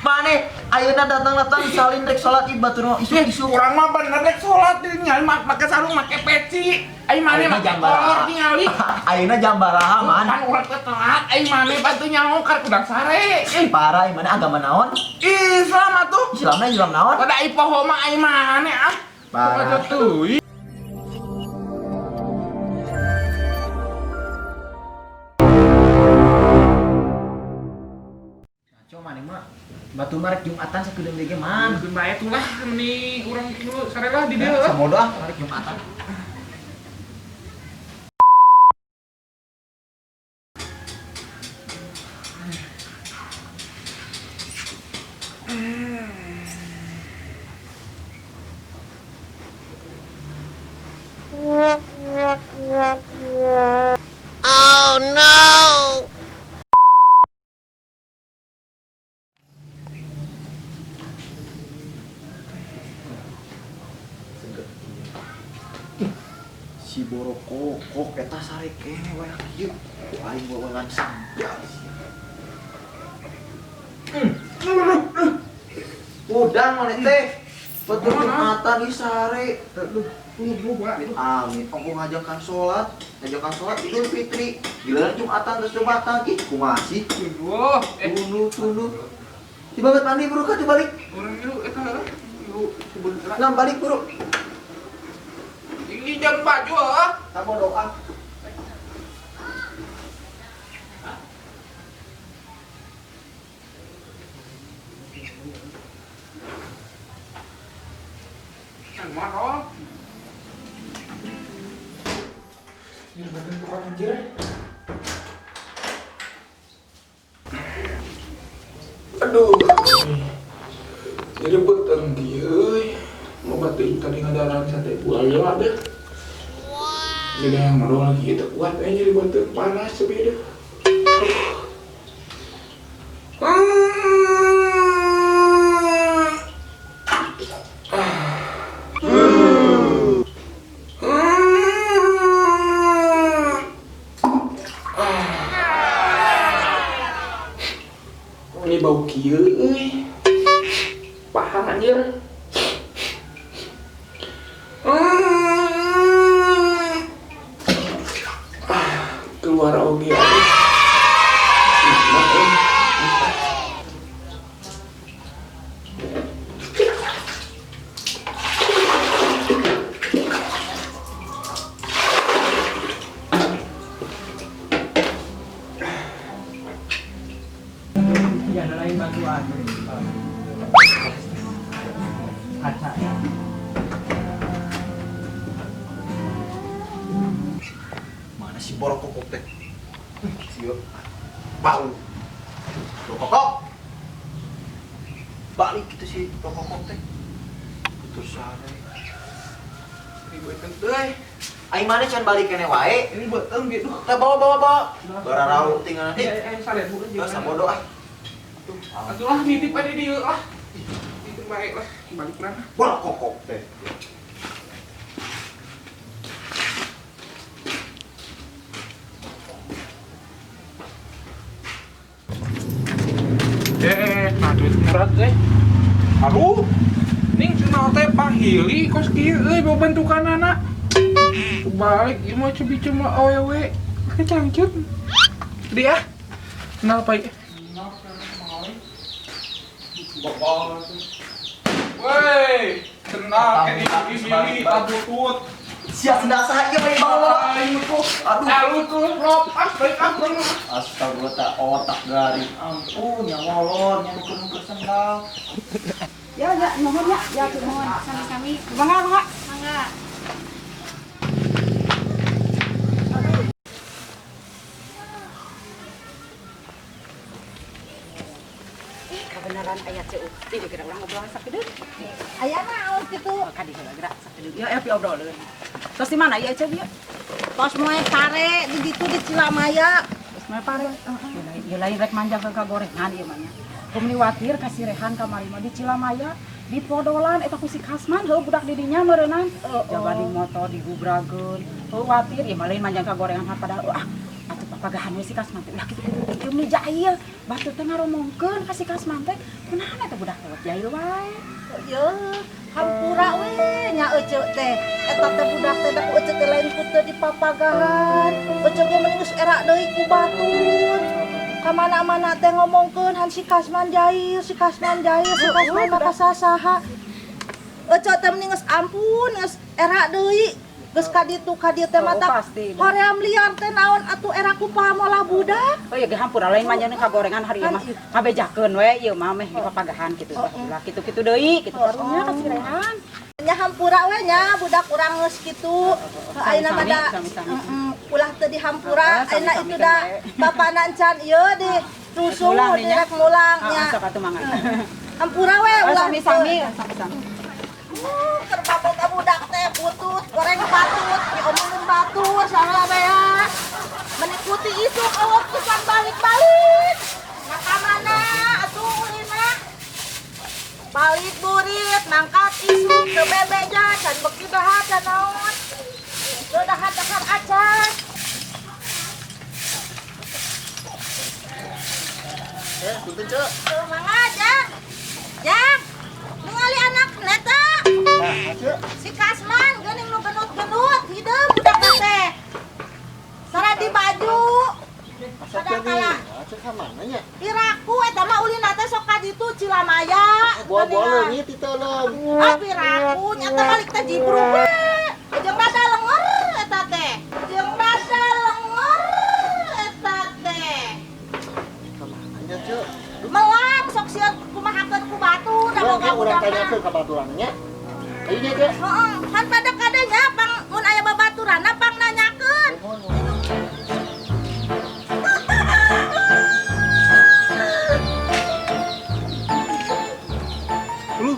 Mane, ayeuna datang salin rek salat Id batur isu-isu. Urang mah bener rek salat ningali make sarung make peci. Ai mane make kolor ningali. Ayeuna jam baraha man? Kan urang teh telat, ai mane bantu nyaho ka kudak sare. Parah ieu mana agama naon? Islam atuh. Islam naon? Pada ai poho mah ai mane ah. Parah. Teuy. Coba nih mah batu marek Jumatan sakedeung deui ge man. Mungkin bae tuh lah meni urang kieu sarelah di dieu. Samodo ah marek Jumatan. Oh no! Si boroko kok eta sare kene we kieu. Ku aing bawangan sambal sih. Udang mana teh? Betul Jumatan di sare. Amin. Aku ngajakan sholat Idul Fitri. Giliran Jumatan terus Jumatan ih kumaha sih? Tunu. Di banget mandi bro ka dibalik. Urang ieu eta ieu sebentar. Nah balik bro. Ini jam baju ah. Tamu doa. Yang mana? Ini badan kurang anjir. Aduh. Jadi beteng dia euy. Mau batin tadi ngadaran sate buaya ada. Jadi yang marah lagi kita kuat aja jadi beteng panas sebeda. Ini bau kieu euy. Paham anjir. Keluar oge aduh. Ya ada lain batu aja. Kaca ya. Mana si borok kokok teh? Siap. Bau. Kokok. Balik gitu si kokok teh. Betul sare. Ini beteng euy. Aing mana can balik kene wae? Ini beteng gitu. Teh bawa. Bararau tinggal nanti. Sare bu Geus sabodo ah. Atulah nitip aja di dieu lah. Nitip bae lah balik mana. Borok kokok teh. Nah duit ngerat euy. Aduh. Ning cenah teh pahili kos kieu euy babantukanana. Balik ieu mah cebi cuma awewe. Cangcut. Dia. Kenapa ya? Woi, kenal kayak ini tabutut. Siap sendak saha ieu mah bawa. Aduh tuh, rob, baik aku. Astagfirullah tak otak garing. Ampun ya molor nya nuker sendal. Ya, mohon ya, mohon sami-sami. Mangga. Kebenaran ayat ceu. Ini kira orang ngobrol sakedeuk. Aya mah aos kitu. Kadi gerak sakedeuk. Ya, api obroleun. Terus di mana ya ceu dia? Tos moe pare di ditu di Cilamaya. Terus moe pare. Ya lain rek manjang ke gorengan ieu mah nya. Kumni watir kasih rehan kamari mah di Cilamaya. Di Podolan eta ku si Kasman heuh budak didinya meureunang jaga di motor digubrageun heuh watir ieu mah lain manjang ka gorengan padahal atuh papagahan we si Kasman teh ulah kitu nih jahil batur teh ngaromongkeun ka si Kasman teh kunaha teh budak teh jahil wae ye hampura we nya euceuk teh eta teh budak teh da ku euceuk teh lain ku teu di papagahan euceuk ge mending geus era deui ku batur kamana-mana teh ngomongkeun han si Kasman jahil si Kasman mah saha euceuk teh mending geus ampun geus era deui geus ka ditu teh mata hoream liar teh naon atuh era ku pamolah budak oh ya ge hampura lain mah nyeun kagorengan hari mah ngabejakeun we ieu mah meh di papagahan kitu ulah kitu-kitu deui kitu karunya ka si Rehan nya hampura we nya budak urang geus kitu ayeuna mah da ulah teu dihampura ayeuna itu da bapana encan ieu di rusuh direk mulang nya sok atuh mangga hampura we ulah sami-sami terbabot budak teh putut goreng patut diomongin batur salah bea menikuti isu awak pisan balik-balik maka mana atuh ulina balik burit mangkat isu ke bebeja can beki dahat can naon teu dahat-dahat acan Punten Cek. tuh mangga Jang ningali anak neta si Kasman geuning nu genut-genut hideum budak teh sara di baju sadakala Cek ka mana nya? piraku eta mah ulina teh sok ka ditu Cilamaya Bawa-bawa leungit ti teuleum. piraku nya teh balik teh jibruk we jeung rada lenger eta teh jeung rada lenger eta teh Ka mana nya Cek? melang sok sieun kumahakeun ku batu da boga Urang budak tanyakeun ka baturan nya. Ayo nya Cek. heeh kan pada kadenya pang mun aya babaturanna pang nanyakeun Lu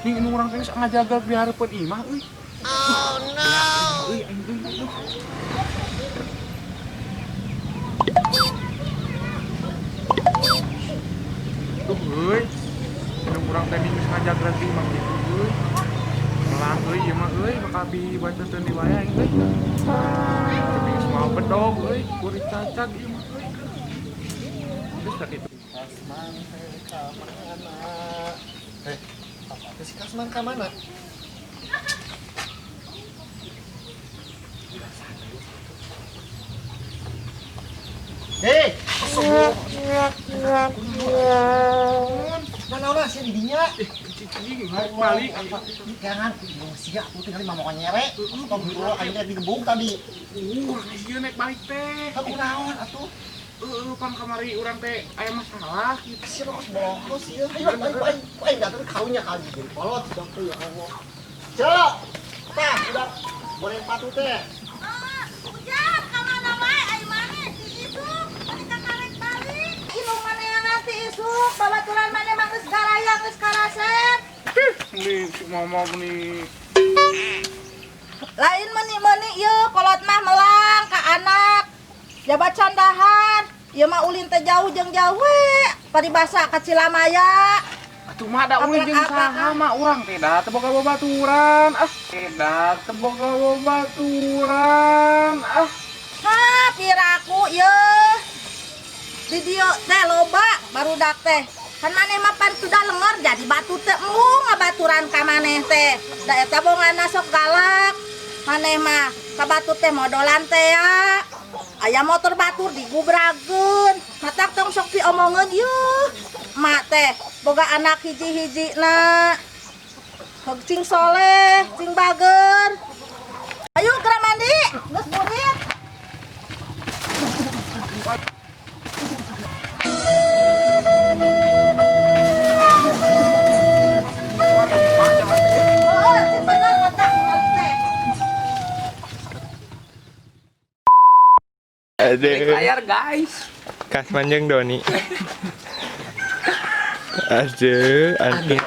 ning nu urang teh geus ngajagal biareupun imah euy. Oh no! Euy aing euy. Tuh euy. Nu urang teh geus ngajagal di imah kitu euy. Melang euy ieu mah euy bakal dibacoteun di wayah aing euy. Tapi geus mau bedog euy, kuring cacag ieu mah euy. Terus tak itu. Kasman ka mana? Apa si Kasman ka mana? Hei, mana sih di dinya? Balik. Jangan, sia aku tinggal mau nyere. Astagfirullah, akhirnya digebuk tadi. Ieu naik balik teh. Aku naon atuh? Pan kamari urang teh aya masalah gitu. Si Ros bolos ya. Ayo datang karunya kali jadi kolot sampai ya Allah. Cok. Tah, udah boleh patu teh. Ujang, kamana wae ai mane si isuk, balik ka karek balik. Ilung mana yang ngasih isuk, babaturan mana mah geus garayang geus karasep. Nih, si mama nih. Lain meuni-meuni ieu kolot mah melang ka anak. Jabat candahan, ieu mah ulin teh jauh jeung jauh we, paribasa ka Cilamaya. Atuh mah da ulin jeung saha mah urang teh da teu boga babaturan. Teu boga babaturan. Ha, piraku ieu. Di dieu teh loba barudak teh. Kan maneh mah pan sudah lenger jadi batu teh embung ngabaturan ka maneh teh. Da eta bongana sok galak. Maneh mah ka batu teh modolan teh ya. Aya motor batur digubrageun. Matak tong sok diomongeun yeuh. Mak teh boga anak hiji-hijina. Heug cing soleh, cing bager. Ayo geura mandi, geus burit. Oh, cing bener matak teh. Aduh, guys. Kasman jeung Doni. Aduh, aneh.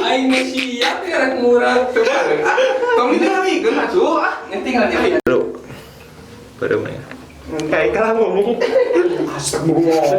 Aing siap ya rek murah tuh. Tong ini lagi geus masuk ah. Ngenting aja. udah main. Kayak kalah ngomong. Astagfirullah.